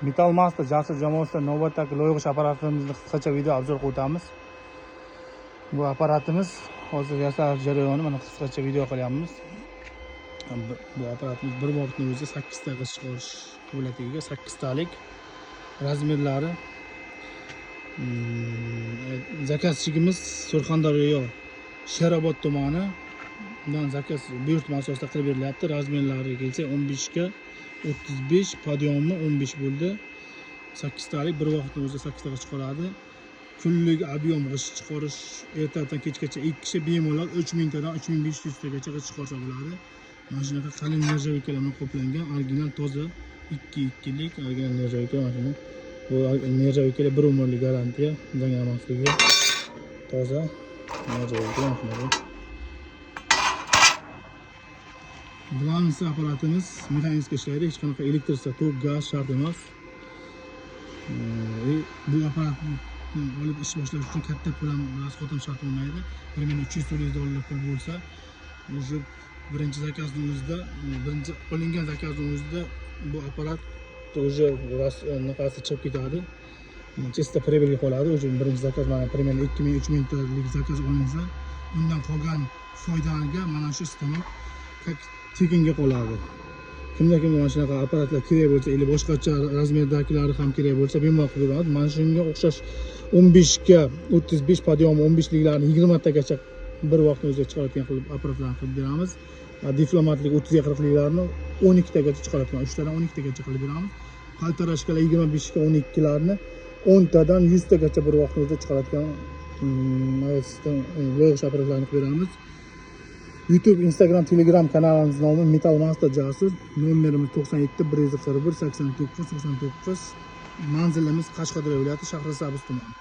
Metal Master Jasur jamoasida navbatdagi loyig'ish apparatimizni qisqacha video obzor qilib o'tamiz. Bu apparatimiz hozir yasash jarayoni, mana qisqacha video qilyapmiz. Bu apparatimiz bir vaqtning o'zida 8 ta g'isht chiqarish qobiliyatiga ega, 8 talik. Razmerlari zakazchigimiz Surxondaryo Sherobod tumani dan zakaz buyurtma asosida qilib berilyapti. Razmerlariga kelsa 15 ga 35, podyomi 15 bo'ldi. 8 talik bir vaqtning o'zida 8 ta g'isht chiqaradi. Kunlik ob'yom g'isht chiqarish ertadan kechgacha 2 kishi bemalol 3000 tadan 3500 tagacha g'isht chiqarsa bo'ladi. Mana shunaqa qalin nerjavikalar bilan qoplangan original toza 2 lik original nerjavika mana. Bu nerjavikalar bir umrlik garantiya, zanglamasligi. Toza nerjavika mana. Bilamiz apparatimiz mexanik ishlaydi, hech qanaqa elektrisa, tok, gaz shart emas. Bu apparatni olib ish boshlash uchun katta pul ham rasxod ham shart bo'lmaydi. 1300 dollar pul bo'lsa, o'sha birinchi zakazning o'zida, birinchi olingan zakazning o'zida bu apparat o'sha naqasi chiqib ketadi. Chista pribelga qoladi. O'sha birinchi zakaz mana примерно 2000-3000 talik zakaz olinsa, undan qolgan foydaniga mana shu stanok tekinga qoladi. Kimda mana shunaqa apparatlar kerak bo'lsa, yoki boshqacha razmerdagilari ham kerak bo'lsa, bemalol qilib beradi. Mana shunga o'xshash 15 ga 35 podyomi 15 liklarni 20 tagacha bir vaqtning o'zida chiqaradigan qilib apparatlarni qilib beramiz. Diplomatlik 30 ga 40 liklarni 12 tagacha chiqaradigan, 3 tadan 12 tagacha qilib beramiz. Qaltarashkalar 25 ga 12 larni 10 tadan 100 tagacha bir vaqtning o'zida chiqaradigan loyig'ish apparatlarni qilib beramiz. YouTube, Instagram, Telegram kanalimiz nomi Metal Master Jasur. Nomerimiz 97 141 89 99. Manzilimiz Qashqadaryo viloyati Shahrisabz tumani.